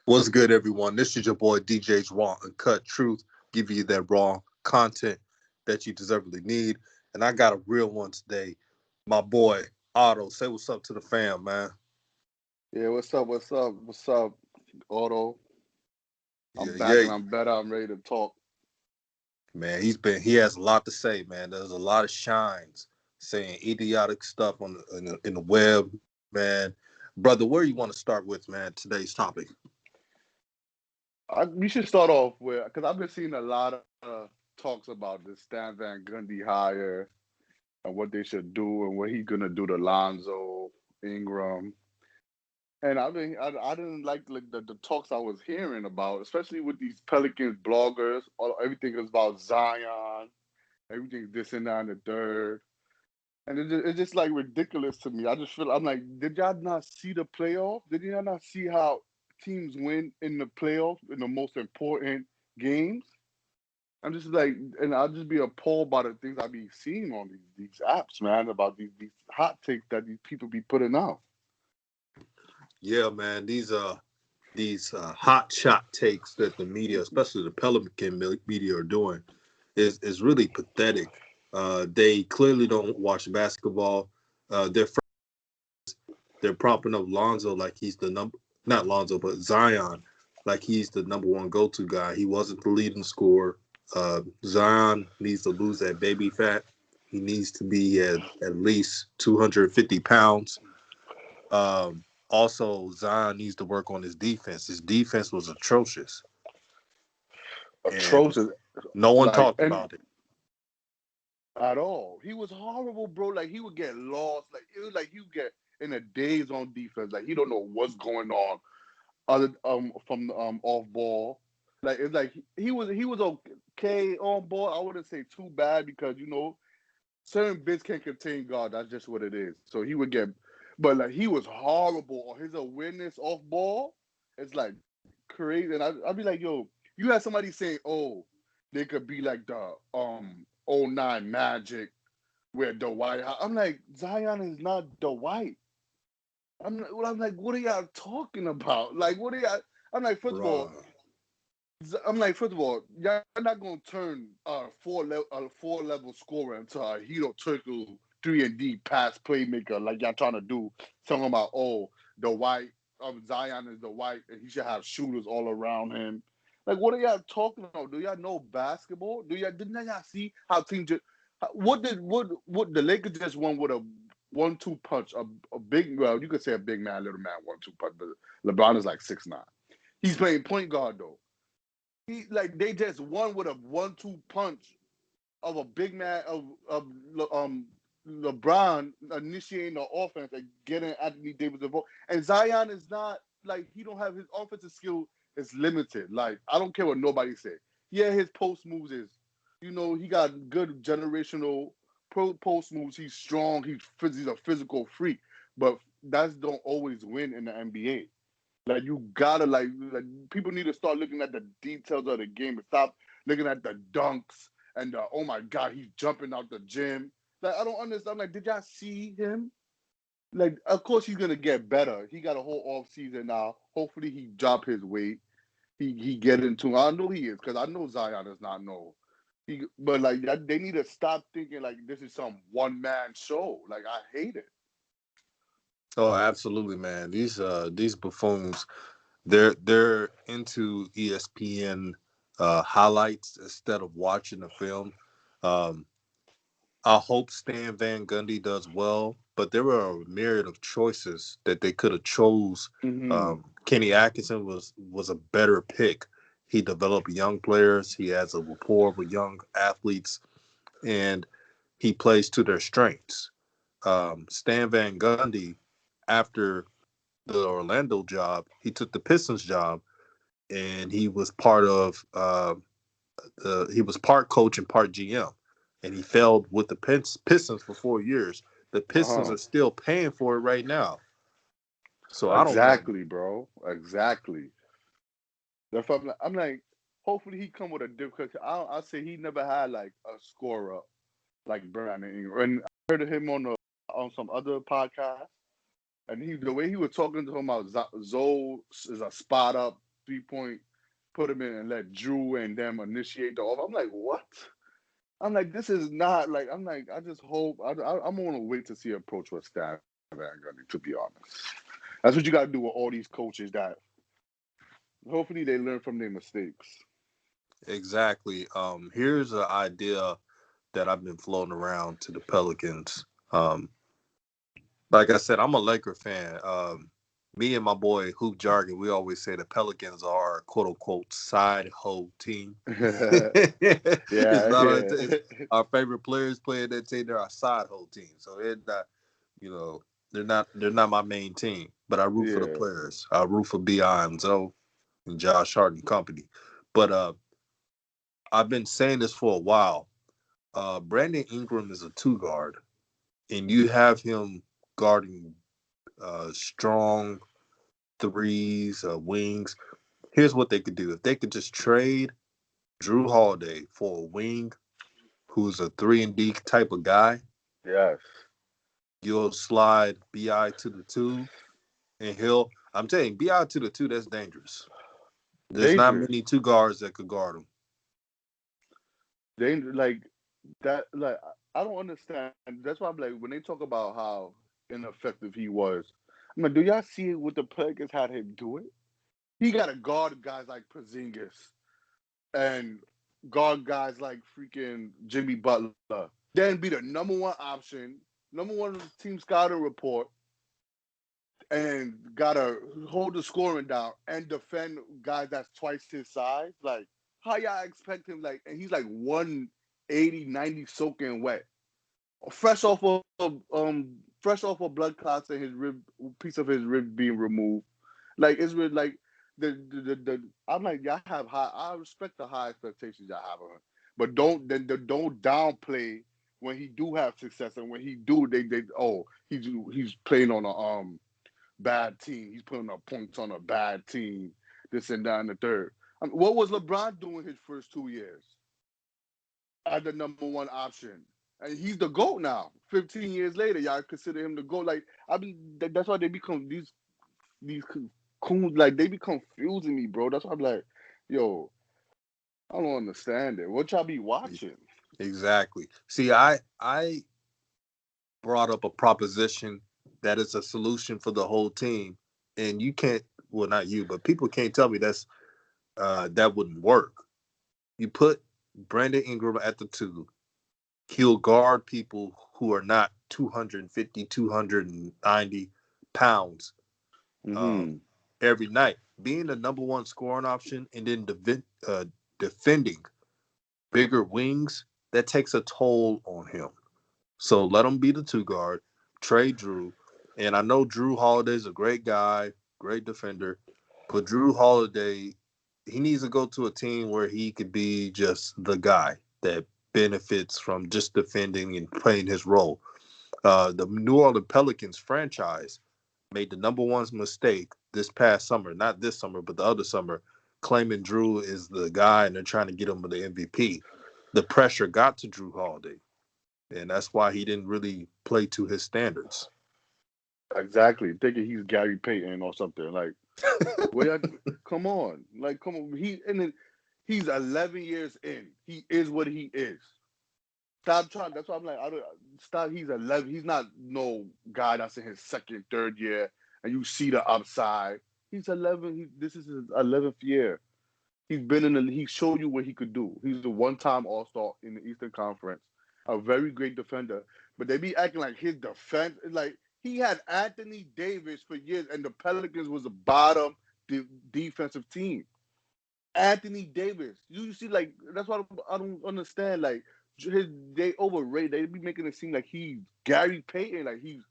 What's good, everyone? This is your boy DJ's Raw Uncut Truth, give you that raw content that you deservedly need. And I got a real one today. My boy Otto, say what's up to the fam, man. Yeah, what's up? What's up, Otto? I'm Yeah, back yeah, and I'm better. I'm ready to talk. man. He has a lot to say, man. There's a lot of shines saying idiotic stuff in the web, man. Brother, where you want to start with, man? Today's topic. We should start off with because I've been seeing a lot of talks about this Stan Van Gundy hire and what they should do and what he's gonna do to Lonzo, Ingram, and I didn't like the talks I was hearing about, especially with these Pelicans bloggers. Everything is about Zion, everything this and that and the third. And it's just like ridiculous to me. I just feel I'm like, did y'all not see the playoff? Did y'all not see how teams win in the playoff in the most important games? I'm just like, and I'll just be appalled by the things I be seeing on these apps, man, about these hot takes that these people be putting out. Yeah, man. These hot shot takes that the media, especially the Pelican media, are doing is really pathetic. They clearly don't watch basketball. They're propping up Lonzo like he's the number, not Lonzo, but Zion, like he's the number one go to guy. He wasn't the leading scorer. Zion needs to lose that baby fat. He needs to be at least 250 pounds. Also, Zion needs to work on his defense. His defense was atrocious, and Atrocious, no one like, talked and about it. at all. He was horrible, bro. Like he would get lost. Like it was like he would get in a daze on defense. Like he don't know what's going on. Other from off ball. Like it's like he was okay on ball. I wouldn't say too bad because certain bits can contain God. That's just what it is. So he would get, but like he was horrible on his awareness off ball. It's like crazy, and I'd be like, yo, you had somebody saying, oh, they could be like the '09 Magic where Dwight. I'm like Zion is not Dwight. I'm like, what are y'all talking about? Like, what are y'all? I'm like, first of all, Bruh. y'all not gonna turn a four level scorer into a Hito Turtle 3-and-D pass playmaker like y'all trying to do. Talking about the white Zion is the white and he should have shooters all around him. Like, what are y'all talking about? Do y'all know basketball? Didn't y'all see how teams just what the Lakers just won with a 1-2 punch, a big, well, you could say a big man, little man 1-2 punch, but LeBron is like 6'9". He's playing point guard though. They just won with a 1-2 punch of a big man of LeBron initiating the offense and getting Anthony Davis involved. And Zion is not like he don't have his offensive skill is limited. Like I don't care what nobody say. Yeah, his post moves is, he got good generational post moves. He's strong. He's a physical freak, but that's don't always win in the NBA. Like you gotta like people need to start looking at the details of the game and stop looking at the dunks and oh my god, he's jumping out the gym. Like I don't understand. Like, did y'all see him? Like, of course he's gonna get better. He got a whole off season now. Hopefully he drop his weight. He get into. I know he is because I know Zion is not no. But like they need to stop thinking like this is some one man show. Like I hate it. Oh, absolutely, man. These buffoons, they're into ESPN highlights instead of watching the film. Um, I hope Stan Van Gundy does well, but there were a myriad of choices that they could have chose. Hmm. Kenny Atkinson was a better pick. He developed young players. He has a rapport with young athletes, and he plays to their strengths. Stan Van Gundy, after the Orlando job, he took the Pistons job, and he was he was part coach and part GM, and he failed with the Pistons for 4 years. The Pistons Uh-huh. are still paying for it right now, so I don't know. Exactly, bro. Exactly. That's what I'm like, hopefully he come with a different. I say he never had like a scorer like Brandon Ingram. And I heard of him on some other podcast, and the way he was talking to him about Zoe is a spot up. 3-point, put him in and let Drew and them initiate the off. I'm like, what? I'm like, this is not like. I'm like, I just hope. I'm gonna wait to see an approach with Stan Van Gundy. To be honest, that's what you got to do with all these coaches. That hopefully they learn from their mistakes. Exactly. Here's an idea that I've been floating around to the Pelicans. Like I said, I'm a Laker fan. Me and my boy Hoop Jargon, we always say the Pelicans are quote unquote side hoe team. It's Yeah, not our, yeah, it's our favorite players playing that team. They're our side hoe team. So they're not, you know, they're not my main team. But I root for the yeah. players. I root for Bi and Zoe and Josh Hart and company. But I've been saying this for a while. Brandon Ingram is a two guard, and you have him guarding strong threes, wings. Here's what they could do: if they could just trade Drew Holiday for a wing who's a 3 and D type of guy, Yes. you'll slide Bi to the two, and he'll. I'm telling you, Bi to the two. That's dangerous. There's not Dangerous. many two guards that could guard him. Dangerous. Like that. Like I don't understand. That's why I'm like when they talk about how ineffective he was. I'm like, do y'all see what the Pelicans had him do it? He got to guard guys like Porzingis and guard guys like freaking Jimmy Butler. Then be the number one option, number one team scouting report, and gotta hold the scoring down and defend guys that's twice his size. Like, how y'all expect him? Like, and he's like 180, 90 soaking wet, fresh off fresh off of blood clots and his rib, piece of his rib being removed. Like, it's really like the I'm like, y'all have high. I respect the high expectations y'all have of him, but don't downplay when he do have success and when he do they he's playing on a bad team. He's putting up points on a bad team. This and that and the third. I mean, what was LeBron doing his first 2 years as the number one option? And he's the GOAT now. 15 years later, y'all consider him the GOAT. Like I mean, that's why they become these coons. Like they be confusing me, bro. That's why I'm like, yo, I don't understand it. What y'all be watching? Exactly. See, I brought up a proposition that is a solution for the whole team, and you can't. Well, not you, but people can't tell me that wouldn't work. You put Brandon Ingram at the two. He'll guard people who are not 250, 290 pounds um, Mm-hmm. every night. Being the number one scoring option and then defending bigger wings, that takes a toll on him. So let him be the two guard, trade Drew. And I know Drew Holiday's a great guy, great defender, but Drew Holiday, he needs to go to a team where he could be just the guy that benefits from just defending and playing his role. The New Orleans Pelicans franchise made the number one mistake this past summer, not this summer, but the other summer, claiming Drew is the guy and they're trying to get him the MVP. The pressure got to Drew Holiday, and that's why he didn't really play to his standards. Exactly. Thinking he's Gary Payton or something. Like, where? Come on. Like, come on. He's 11 years in. He is what he is. Stop trying. That's why I'm like, I don't stop. He's 11. He's not no guy that's in his second, third year, and you see the upside. He's 11. This is his 11th year. He's been in the. He showed you what he could do. He's a one-time All-Star in the Eastern Conference, a very great defender. But they be acting like his defense, like he had Anthony Davis for years, and the Pelicans was a bottom defensive team. Anthony Davis. You see, like that's what I don't understand. Like they overrate. They be making it seem like he's Gary Payton. Like he's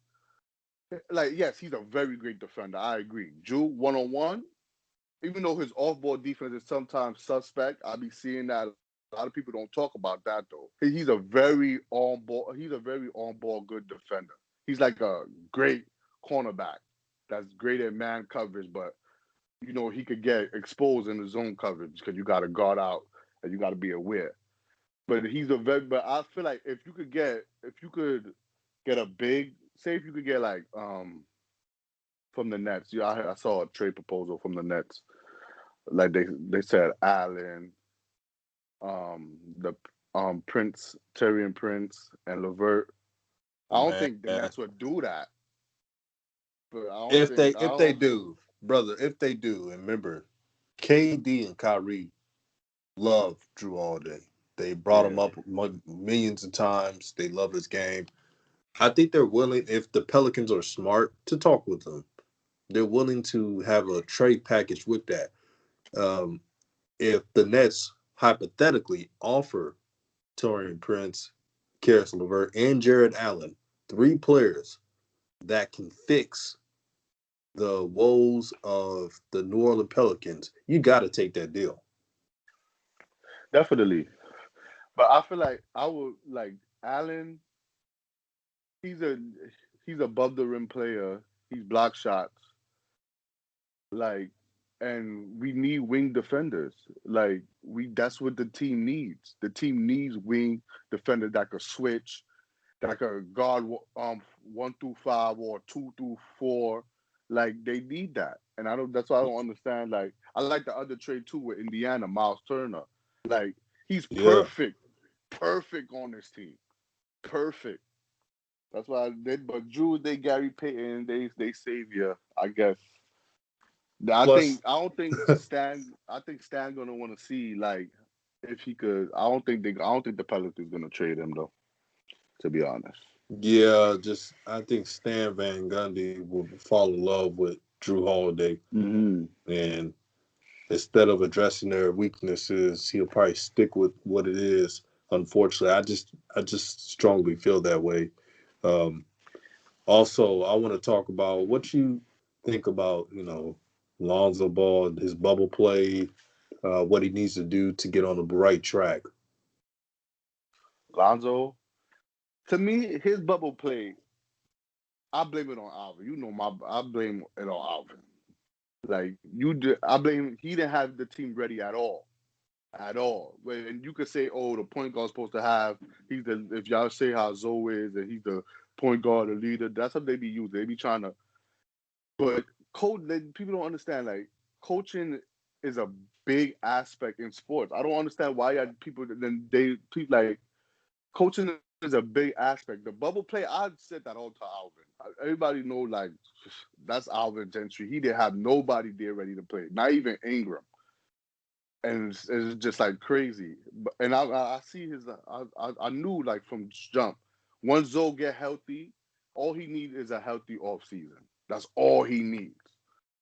like yes, he's a very great defender. I agree. Drew 1-on-1. Even though his off-ball defense is sometimes suspect, I be seeing that. A lot of people don't talk about that though. He's a very on-ball. He's a very on-ball good defender. He's like a great cornerback that's great at man coverage, but he could get exposed in the zone coverage because you got to guard out and you got to be aware. But he's a very. But I feel like if you could get a big, say if you could get like from the Nets. I saw a trade proposal from the Nets. Like they said Allen, the Prince, Terry and Prince, and Levert. I don't Man, think the Nets would do that, but I if they don't. do, brother, if they do, and remember, KD and Kyrie love Drew Holiday. They brought him Yeah, up millions of times. They love his game. I think they're willing, if the Pelicans are smart, to talk with them. They're willing to have a trade package with that. Um, if the Nets hypothetically offer Torian Prince, Karis LeVert, and Jared Allen, three players that can fix the woes of the New Orleans Pelicans, you got to take that deal. definitely. But I feel like I would like Allen. He's a he's above the rim player. He's block shots. Like, and we need wing defenders. Like that's what the team needs. The team needs wing defenders that could switch, that could guard 1 through 5 or 2 through 4. Like they need that, and I don't. That's why I don't understand. Like I like the other trade too with Indiana, Miles Turner. Like he's Yeah. perfect on this team, perfect. That's why I did. But Drew, they Gary Payton, they savior, I guess. Plus, I don't think Stan. I think Stan gonna want to see like if he could. I don't think the Pelicans gonna trade him though. To be honest. yeah, just I think Stan Van Gundy will fall in love with Drew Holiday, Hmm. and instead of addressing their weaknesses, he'll probably stick with what it is. Unfortunately, I just strongly feel that way. Um, Also, I want to talk about what you think about, Lonzo Ball and his bubble play, what he needs to do to get on the right track. Lonzo. To me, his bubble play. I blame it on Alvin. You know I blame it on Alvin. Like I blame he didn't have the team ready at all. At all. And you could say, oh, the point guard's supposed to have if y'all say how Zoe is and he's the point guard, the leader, that's what they be using. They be trying to but people don't understand like coaching is a big aspect in sports. I don't understand why people then they people like coaching is a big aspect. The bubble play, I said that all to Alvin. Everybody know like that's Alvin's entry. He didn't have nobody there ready to play, not even Ingram, and it's just like crazy. And I see I knew like from jump, once Zoe get healthy, all he needs is a healthy off season. That's all he needs.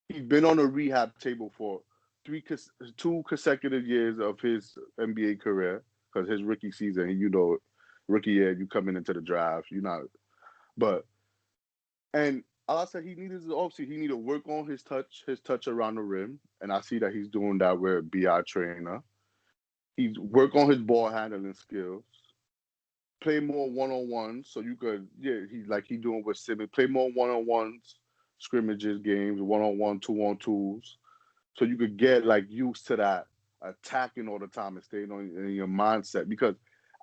He's been on a rehab table for 2 consecutive years of his NBA career because his rookie season, rookie year, you coming into the draft, you not. But and I said he needed his offseason. He needed to work on his touch around the rim, and I see that he's doing that with Bi trainer. He's work on his ball handling skills. Play more one on ones, so you could he doing with Simmons. Play more one on ones, scrimmages, games, 1-on-1, 2-on-2s, so you could get like used to that attacking all the time and staying in your mindset. Because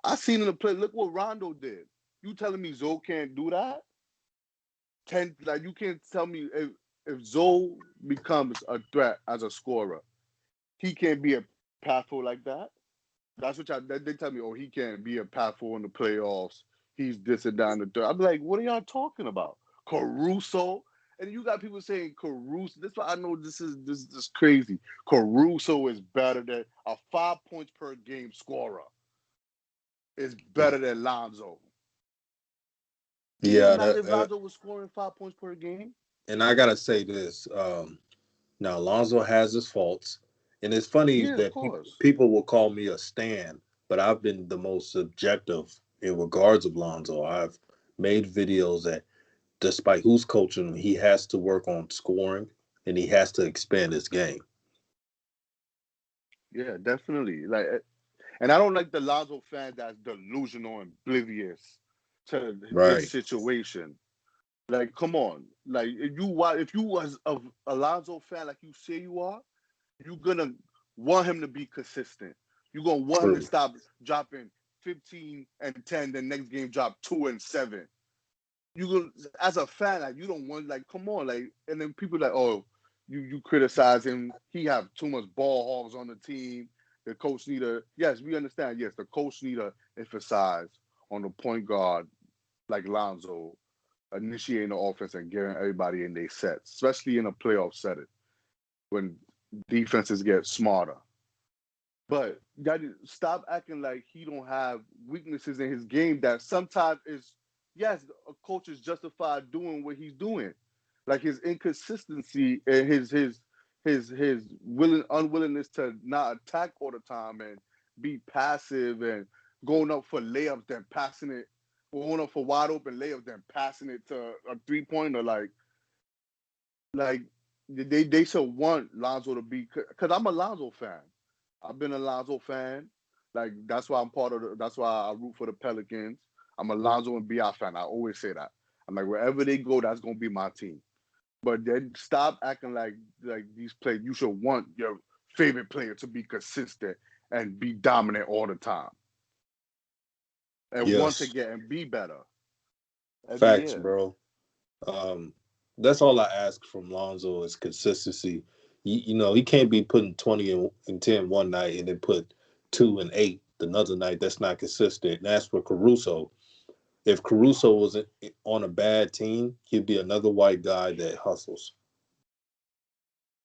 I seen in the play, look what Rondo did. You telling me Zoe can't do that? Like you can't tell me if Zoe becomes a threat as a scorer, he can't be a impactful like that. That's what they tell me. Oh, he can't be impactful in the playoffs. He's this and down the third. I'm like, what are y'all talking about? Caruso, and you got people saying Caruso. This is why I know this is crazy. Caruso is better than a 5 points per game scorer. Is better than Lonzo. Can you Yeah, imagine if Lonzo was scoring 5 points per game? and I gotta say this. Now, Lonzo has his faults, and it's funny Yeah, of that course. people will call me a stan, but I've been the most subjective in regards of Lonzo. I've made videos that, despite who's coaching him, he has to work on scoring and he has to expand his game. Yeah, definitely. And I don't like the Lonzo fan that's delusional and oblivious to his Right. situation. Like, come on. Like, if you was a Lonzo fan like you say you are, you're gonna want him to be consistent. You're gonna want him to True. stop dropping 15 and 10, the next game drop 2 and 7. You go as a fan, like you don't want like come on, like and then people like, oh, you criticize him. He have too much ball hogs on the team. The coach need to, yes, we understand. Yes, the coach need to emphasize on the point guard like Lonzo initiating the offense and getting everybody in their sets, especially in a playoff setting when defenses get smarter. But gotta stop acting like he don't have weaknesses in his game that sometimes is yes, a coach is justified doing what he's doing. Like his inconsistency and his unwillingness to not attack all the time and be passive and going up for layups then passing it, going up for wide open layups then passing it to a 3 pointer like they should want Lonzo to be because I'm a Lonzo fan. I've been a Lonzo fan. Like that's why I'm part of. That's why I root for the Pelicans. I'm a Lonzo and Bi fan. I always say that. I'm like wherever they go, that's gonna be my team. But then stop acting like these players. You should want your favorite player to be consistent and be dominant all the time and want to Yes, get and be better every facts, year. bro. Um, that's all I ask from Lonzo is consistency. You know, he can't be putting 20 and 10 one night and then put 2 and 8 another night. That's not consistent. And as for Caruso, if Caruso was on a bad team, he'd be another white guy that hustles.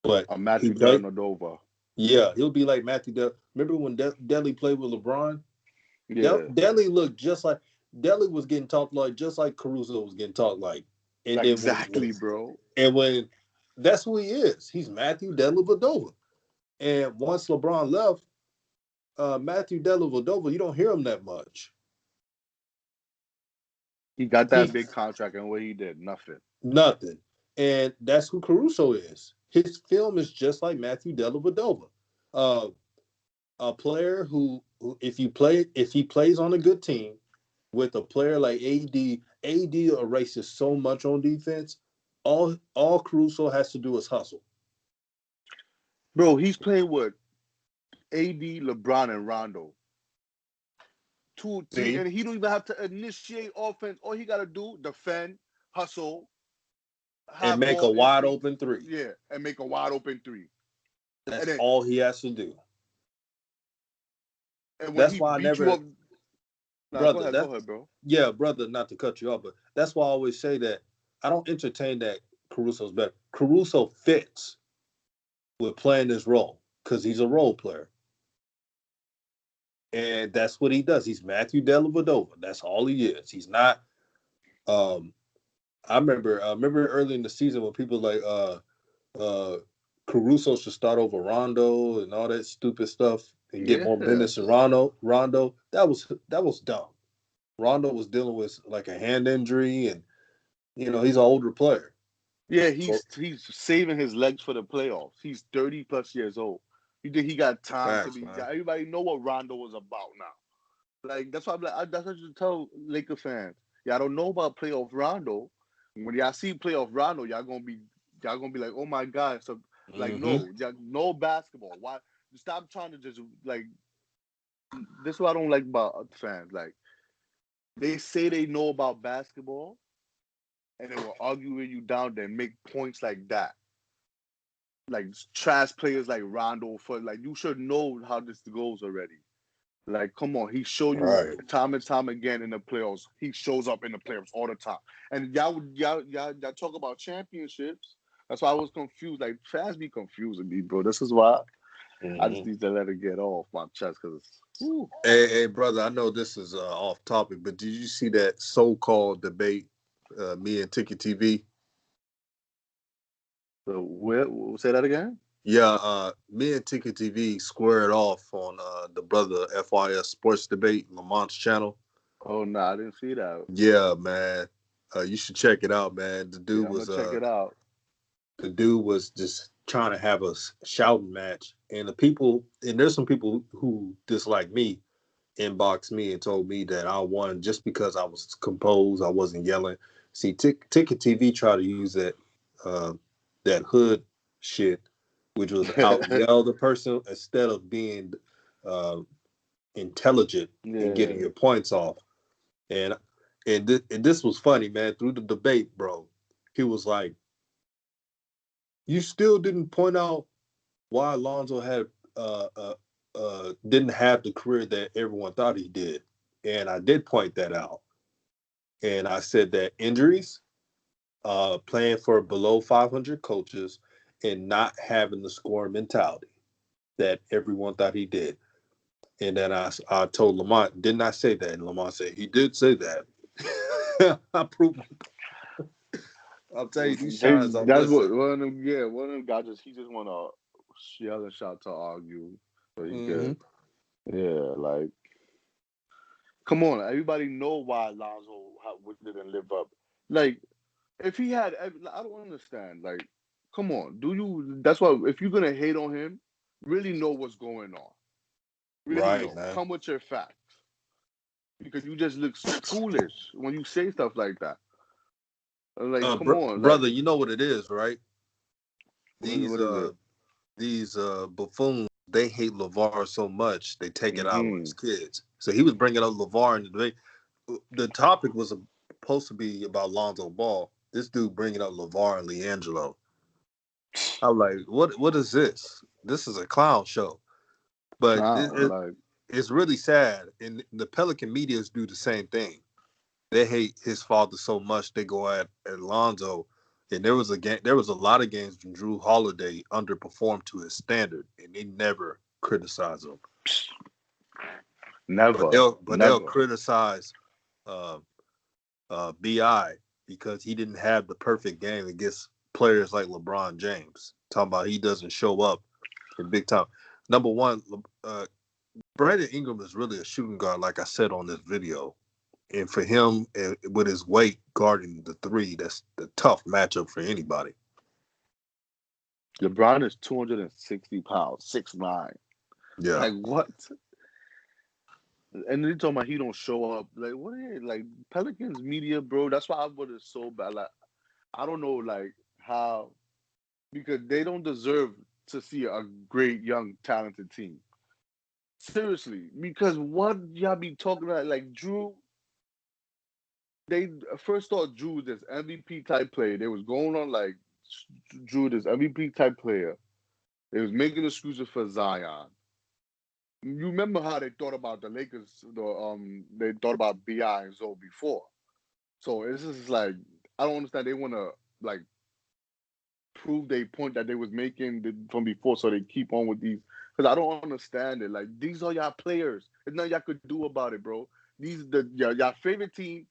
But he Matthew played, Dellavedova. yeah, he'll be like Matthew. Remember when Delly played with LeBron? Yeah, Delly looked just like Delly was getting talked like just like Caruso was getting talked like. And like then exactly, bro. when that's who he is. He's Matthew Dellavedova. And once LeBron left, Matthew Dellavedova, you don't hear him that much. He got that He big contract, and what he did, nothing. nothing. And that's who Caruso is. His film is just like Matthew Dellavedova. Uh, a player who if he plays on a good team with a player like AD erases so much on defense. All Caruso has to do is hustle. Bro, he's playing with AD, LeBron, and Rondo. Two, three, See? and he don't even have to initiate offense. All he got to do, defend, hustle, And have make a ball wide instinct, open three. yeah, and make a wide open three. And That's then, all he has to do. and when That's he why I beat you never, up, nah, brother. go That's ahead, bro. yeah, brother. Not to cut you off, but that's why I always say that I don't entertain that Caruso's better. Caruso fits with playing this role because he's a role player, and that's what he does. He's Matthew Dellavedova. That's all he is. He's not. Um, I remember early in the season when people like uh, Caruso should start over Rondo and all that stupid stuff and get more Yeah, minutes than Rondo, that was dumb. Rondo was dealing with like a hand injury, and he's an older player. yeah, So he's saving his legs for the playoffs. He's 30 plus years old. You think he got time to facts, be? man. Everybody know what Rondo was about now. Like that's why I'm like, that's what you tell Laker fans. Y'all don't know about playoff Rondo. When y'all see playoff Rondo, y'all gonna be like, oh my god. So like, Hmm. no, y'all no basketball. Why? Stop trying to just like. This is what I don't like about fans. Like they say they know about basketball, and they will argue with you down there, and make points like that. Like trash players like Rondo for like you should know how this goes already. Like, come on, he show you Right. time and time again in the playoffs. He shows up in the playoffs all the time. And y'all talk about championships. That's why I was confused. Like, fans be confusing me, bro. This is why I just Hmm. need to let it get off my chest because, Hey, brother, I know this is off topic, but did you see that so-called debate, me and Ticket TV? so where, say that again? Yeah, me and Ticket TV squared off on the brother FYS Sports Debate, Lamont's channel. Oh, no, I didn't see that. Yeah, man, you should check it out, man. Yeah, I'm going to check it out. The dude was just trying to have a shouting match, and there's some people who dislike me inboxed me and told me that I won just because I was composed, I wasn't yelling. See, Ticket TV tried to use uh, that hood shit, which was out yell the person instead of being uh, intelligent and getting Yeah. your points off. And and, and this was funny, man. Through the debate, bro, he was like, You still didn't point out why Lonzo had didn't have the career that everyone thought he did, and I did point that out. And I said that injuries, playing for below 500 coaches, and not having the scoring mentality that everyone thought he did. And then I told Lamont, didn't I say that? And Lamont said he did say that. I proved. I'll tell you these Hey, shines. I'm that's missing. what one of them. Yeah, one of them guys just he just want to yell and shout to argue so he Hmm. could. Yeah, like come on, everybody know why Lonzo didn't live up. Like if he had, I don't understand. Like, come on, do you? That's why if you're gonna hate on him, really know what's going on. Really Right, know. man. Come with your facts because you just look foolish when you say stuff like that. Like, come on, like Brother, you know what it is, right? These what is it? buffoons, they hate LeVar so much they take it out on his Hmm. kids. So he was bringing up LeVar in the debate. The topic was supposed to be about Lonzo Ball. This dude bringing up LeVar and LiAngelo. I'm like, what is this? This is a clown show. But Clown, like it's really sad. And the Pelican medias do the same thing. They hate his father so much they go at Lonzo. And there was a lot of games when Drew Holiday underperformed to his standard, and they never criticize him. never, But they'll never. criticize uh, Bi because he didn't have the perfect game against players like LeBron James. Talking about he doesn't show up in big time. Number one, Brandon Ingram is really a shooting guard, like I said on this video. And for him, with his weight guarding the three, that's the tough matchup for anybody. LeBron is 260 pounds, 6'9". Yeah. Like what? And then you talking about he don't show up. Like what? Like Pelicans media, bro. That's why I would have so bad. Like I don't know, like how because they don't deserve to see a great young talented team. Seriously, because what y'all be talking about? Like Drew, they first thought Drew was this MVP type player. They was going on like Drew this MVP type player. They was making excuses for Zion. You remember how they thought about the Lakers? They thought about Bi and Zoe before. So it's just like I don't understand. They want to like prove they point that they was making from before, so they keep on with these. Because I don't understand it. Like these are y'all players. There's nothing y'all could do about it, bro. These y'all favorite team.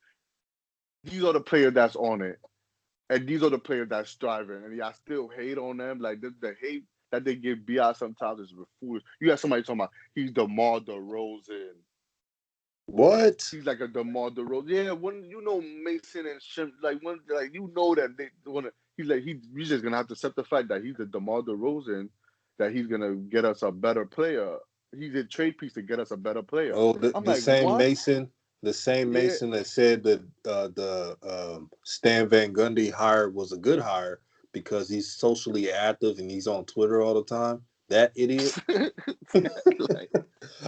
These are the players that's on it, and these are the players that's striving, and y'all still hate on them. Like the hate that they give Bi sometimes is foolish. You got somebody talking about he's DeMar DeRozan. What? He's like a DeMar DeRozan. Yeah, when you know Mason and Shim, like when like you know that they want to. He's like he's just gonna have to accept the fact that he's the DeMar DeRozan, that he's gonna get us a better player. He's a trade piece to get us a better player. Oh, I'm like, what? The same Yeah, Mason that said that the Stan Van Gundy hire was a good hire because he's socially active and he's on Twitter all the time. That idiot. like,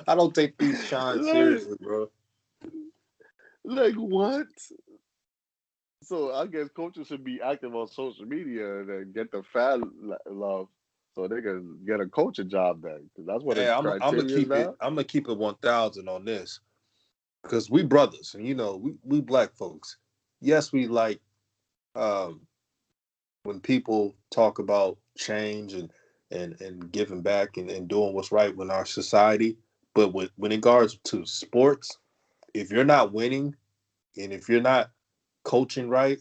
I don't take these shines like, seriously, bro. like what? So I guess coaches should be active on social media and get the fan love, so they can get a coaching job then. Because that's what Hey, the I'm gonna criteria is keep it. now. I'm gonna keep it 1,000 on this because we brothers, and we black folks. Yes, we like um, when people talk about change and giving back and doing what's right in our society. But when it regards to sports, if you're not winning and if you're not coaching right,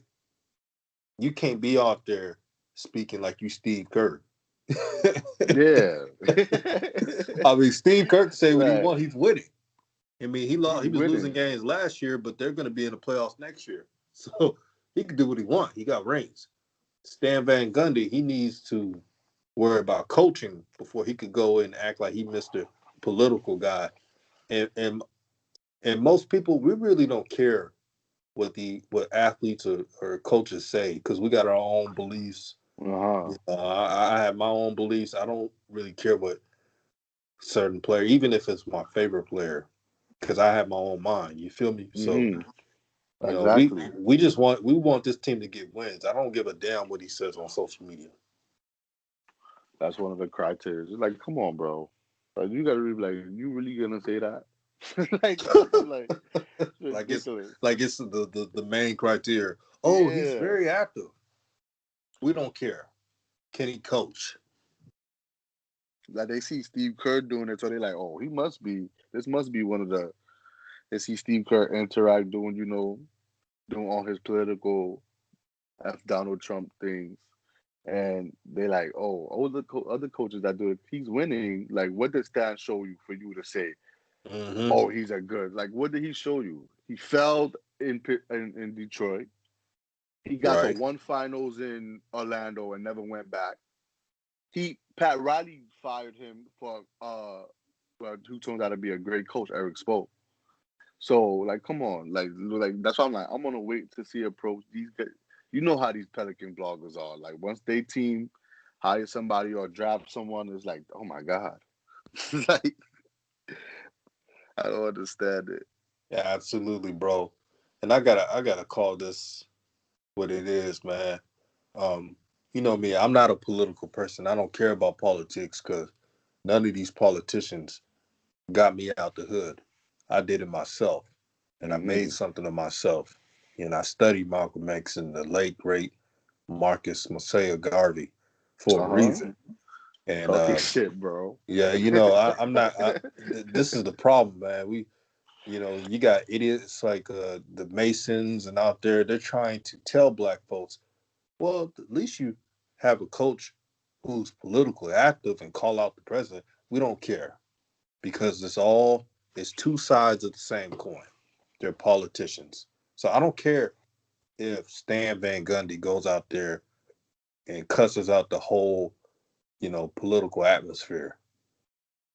you can't be out there speaking like you Steve Kerr. Yeah, I mean, Steve Kerr say what he right. wants. He's winning. I mean, He's he was losing winning. games last year, but they're going to be in the playoffs next year. So he can do what he wants. He got rings. Stan Van Gundy, he needs to worry about coaching before he could go and act like he Mr. Political guy. And and and most people, we really don't care what athletes or coaches say because we got our own beliefs. Uh-huh. I have my own beliefs. I don't really care what certain player, even if it's my favorite player, because I have my own mind. You feel me? So Hmm. you know, Exactly. we want this team to get wins. I don't give a damn what he says on social media. That's one of the criteria. It's like, come on, bro. Like you gotta be like, you really gonna say that? Like it's like like it's ridiculous. like it's the main criteria. Oh, he's Yeah. very active. We don't care. Can he coach? Like they see Steve Kerr doing it, so they're like, oh, he must be. This must be one of the. They see Steve Kerr interact doing, doing all his political F Donald Trump things, and they like, oh, all the other coaches that do it, he's winning. Like, what did Stan show you for you to say, Mm-hmm. oh, he's a good? Like, what did he show you? He failed in Detroit. He got to Right. one finals in Orlando and never went back. He Pat Riley fired him for well, who turned out to be a great coach, Eric Spoke. So like, come on, like that's why I'm like, I'm gonna wait to see approach these guys. You know how these Pelican bloggers are. Like once they team hire somebody or draft someone, it's like, oh my god, like I don't understand it. Yeah, absolutely, bro. And I gotta call this what it is, man. Um, you know me, I'm not a political person. I don't care about politics because none of these politicians got me out the hood. I did it myself, and I made Mm-hmm. something of myself. And I studied Malcolm X and the late great Marcus Mosiah Garvey for a Uh huh. reason. And Talking shit, bro. yeah, I'm not. This is the problem, man. You got idiots like the Masons and out there. They're trying to tell black folks, well, at least you have a coach who's politically active and call out the president. We don't care because it's two sides of the same coin. They're politicians. So I don't care if Stan Van Gundy goes out there and cusses out the whole, political atmosphere.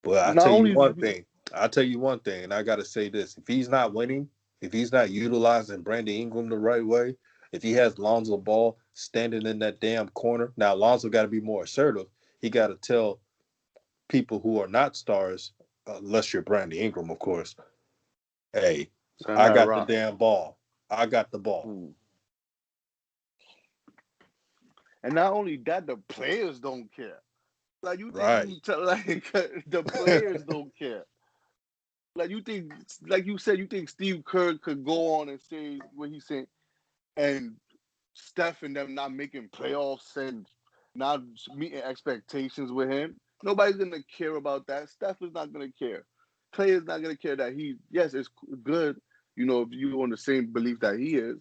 But I Not tell you only one thing. I tell you one thing, and I got to say this: if he's not winning, if he's not utilizing Brandon Ingram the right way, if he has Lonzo Ball standing in that damn corner, now Lonzo got to be more assertive. He got to tell people who are not stars, unless you're Brandon Ingram, of course, hey, send I that got the rock. damn ball. I got the ball. Mm. And not only that, the players don't care. Like you think Right. you tell like the players don't care. Like you think, like you said, you think Steve Kerr could go on and say what he said, and Steph and them not making playoffs and not meeting expectations with him. Nobody's gonna care about that. Steph is not gonna care. Clay is not gonna care that he. Yes, it's good. If you on the same belief that he is.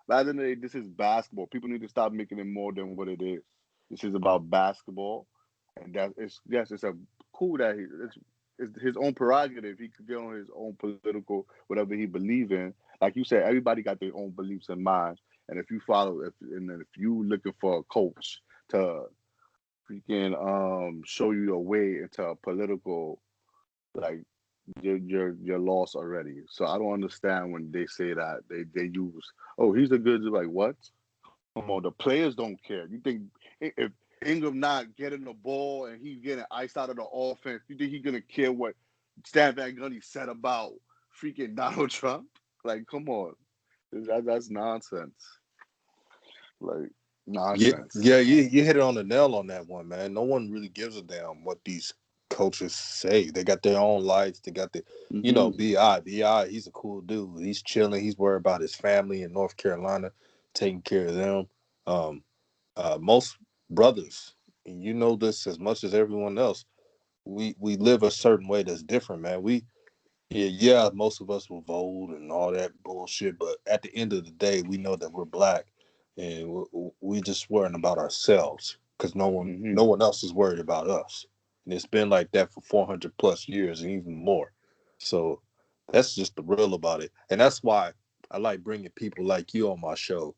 But at the end of the day, this is basketball. People need to stop making it more than what it is. This is about basketball, and that it's yes, it's a cool that it's his own prerogative. He could get on his own political whatever he believe in. Like you said, everybody got their own beliefs in mind. And if you follow, if you looking for a coach to freaking show you a way into a political, like you're lost already. So I don't understand when they say that they use, oh, he's a good, like what? Come on, the players don't care. You think if Ingram not getting the ball and he's getting iced out of the offense, you think he's gonna care what Stan Van Gundy said about freaking Donald Trump? Like, come on, that's nonsense. Like Yeah, nonsense. yeah, you hit it on the nail on that one, man. No one really gives a damn what these coaches say. They got their own lives. They got Mm-hmm. Bi. He's a cool dude. He's chilling. He's worried about his family in North Carolina, taking care of them. Um, most brothers, and you know this as much as everyone else. We live a certain way that's different, man. Yeah, most of us will vote and all that bullshit, but at the end of the day, we know that we're black, and we just worrying about ourselves because Mm-hmm. no one else is worried about us, and it's been like that for 400 plus years and even more. So that's just the real about it, and that's why I like bringing people like you on my show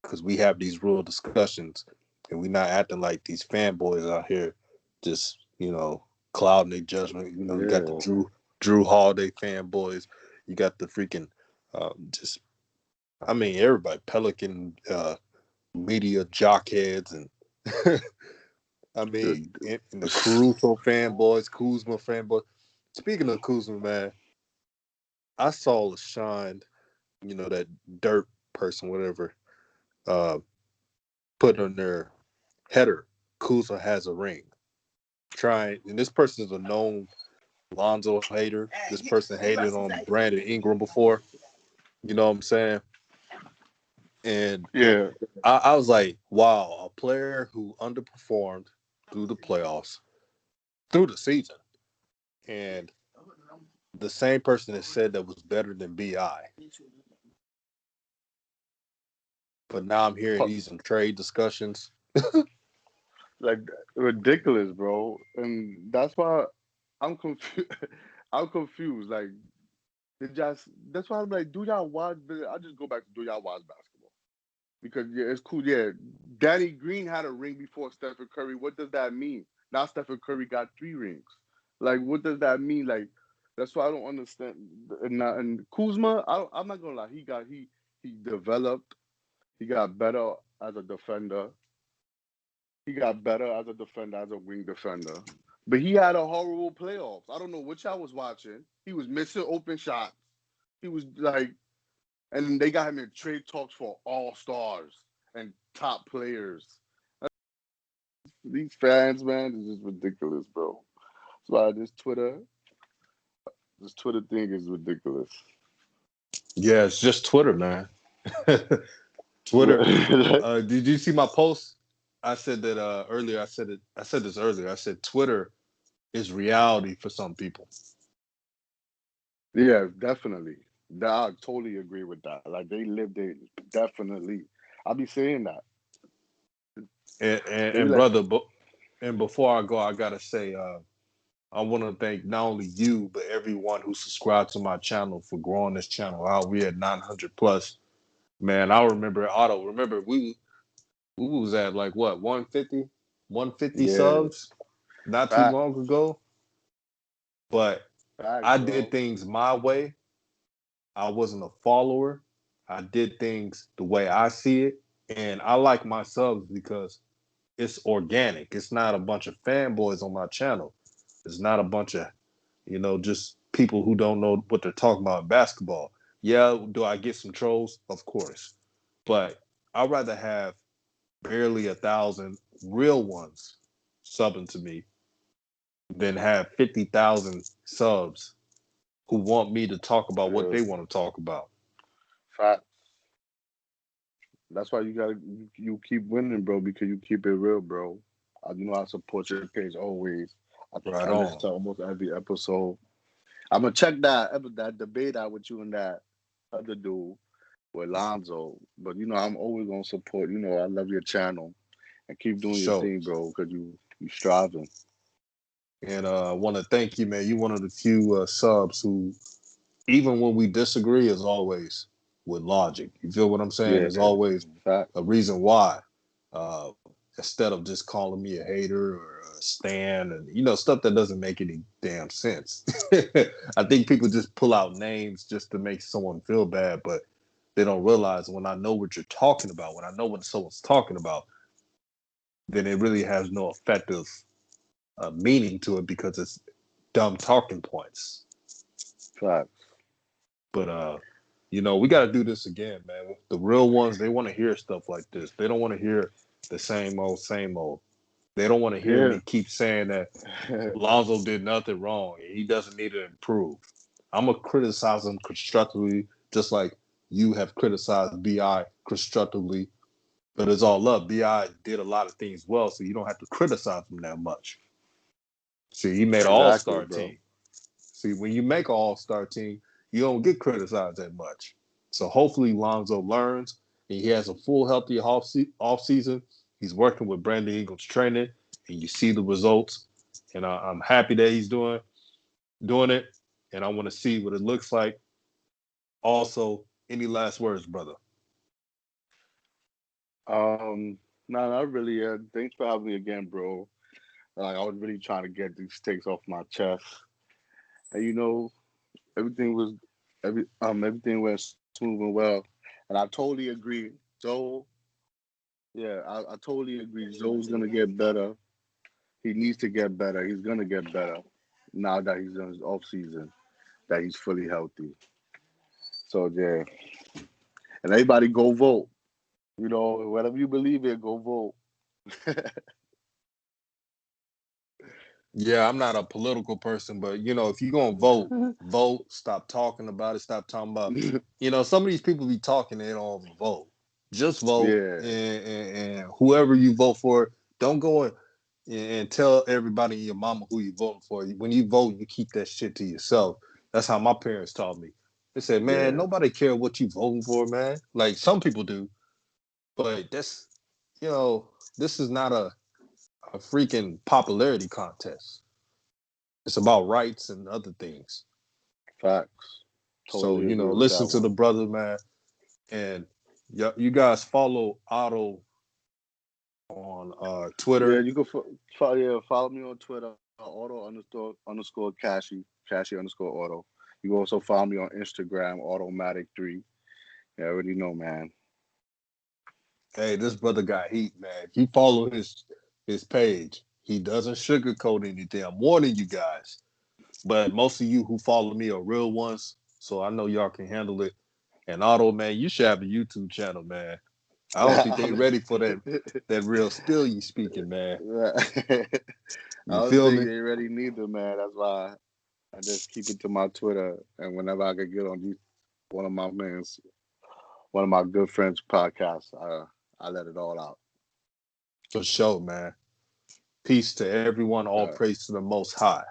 because we have these real discussions, and we're not acting like these fanboys out here, just clouding their judgment. You got the Yeah. Drew Holiday fanboys. You got the freaking just I mean everybody Pelican media jockheads and I mean and the Caruso fanboys, Kuzma fanboys. Speaking of Kuzma, man, I saw LaShawn, that dirt person, whatever, uh, put on their header. Kuzma has a ring. trying, and this person is a known Lonzo hater. This person hated on Brandon Ingram before. You know what I'm saying? And Yeah. I was like, wow, a player who underperformed through the playoffs, through the season, and the same person that said that was better than Bi. But now I'm hearing these in trade discussions. Like ridiculous, bro. And that's why I'm confused. I'm confused. Like, that's why I'm like, do y'all watch? I just go back to, do y'all watch basketball? Because yeah, it's cool. Yeah, Danny Green had a ring before Stephen Curry. What does that mean? Now Stephen Curry got 3 rings. Like, what does that mean? Like, that's why I don't understand. And Kuzma, I'm not gonna lie. He developed. He got better as a defender. He got better as a defender, as a wing defender. But he had a horrible playoffs. I don't know which I was watching. He was missing open shots. He was like, and they got him in trade talks for all stars and top players. These fans, man, is just ridiculous, bro. That's why this Twitter thing is ridiculous. Yeah, it's just Twitter, man. Twitter. Did you see my post? I said that earlier. I said it. I said this earlier. I said Twitter is reality for some people. Yeah, definitely. I totally agree with that. Like they lived it, definitely. I'll be saying that. They be And like, brother, and before I go, I gotta say, I want to thank not only you but everyone who subscribed to my channel for growing this channel out. We at 900 plus. Man, I remember Otto. Remember we was at like what 150, 150 yeah, subs not too facts, long ago. But facts, I did bro. things my way. I wasn't a follower. I did things the way I see it. And I like my subs because it's organic. It's not a bunch of fanboys on my channel. It's not a bunch of, just people who don't know what they're talking about in basketball. Yeah, do I get some trolls? Of course. But I'd rather have barely 1,000 real ones subbing to me than have 50,000 subs who want me to talk about what Yeah, they want to talk about. facts. That's why you keep winning, bro, because you keep it real, bro. I support your page always. I Right listen on. to almost every episode. I'm gonna check that debate out with you and that other dude with Lonzo. But I'm always gonna support. I love your channel and keep For doing your sure. thing, bro, because you striving. And I want to thank you, man. You're one of the few subs who, even when we disagree, as always, with logic. You feel what I'm saying? Yeah, There's always fact. a reason why. Uh, Instead of just calling me a hater or a stan and stuff that doesn't make any damn sense. I think people just pull out names just to make someone feel bad, but they don't realize when I know what you're talking about, when I know what someone's talking about, then it really has no effective meaning to it because it's dumb talking points. Facts. But we got to do this again, man. The real ones, they want to hear stuff like this. They don't want to hear the same old, same old. They don't want to hear Yeah. me keep saying that Lonzo did nothing wrong and he doesn't need to improve. I'm gonna criticize him constructively, just like you have criticized Bi constructively. But it's all love. Bi did a lot of things well, so you don't have to criticize him that much. See, he made an Exactly, all-star bro. team. See, when you make an all-star team, you don't get criticized that much. So hopefully Lonzo learns and he has a full healthy off season. He's working with Brandon Ingram's training, and you see the results. And I'm happy that he's doing it, and I want to see what it looks like. Also, any last words, brother? No, not really. Thanks for having me again, bro. Like I was really trying to get these takes off my chest, and everything was everything went smooth and well, and I totally agree. Joe, yeah, I totally agree. Joe's gonna get better. He needs to get better. He's gonna get better now that he's in his off season, that he's fully healthy. So yeah, and everybody go vote. Whatever you believe in, go vote. Yeah, I'm not a political person, but if you're gonna vote, vote. Stop talking about it. Stop talking about. Some of these people be talking, they don't even vote. Just vote, Yeah, and whoever you vote for, don't go and tell everybody in your mama who you voting for. When you vote, you keep that shit to yourself. That's how my parents taught me. They said, "Man, yeah, nobody care what you voting for, man. Like some people do, but you know, this is not a freaking popularity contest. It's about rights and other things. facts. So, Totally agree with listen that to the one. brother, man. And you guys follow Otto on Yeah, Twitter. you can follow me on Twitter, Auto_underscore Cashy_Auto. You can also follow me on Instagram, Automatic3. Yeah, I already know, man. Hey, this brother got heat, man. If you follow his page, he doesn't sugarcoat anything. I'm warning you guys. But most of you who follow me are real ones, so I know y'all can handle it. And Otto, man, you should have a YouTube channel, man. I don't think they I ready for that real still you speaking, man. You don't feel think me? they ready neither, man. That's why I just keep it to my Twitter, and whenever I could get on one of my man's, one of my good friends' podcasts, I let it all out. For sure, man. Peace to everyone. All Uh, praise to the Most High.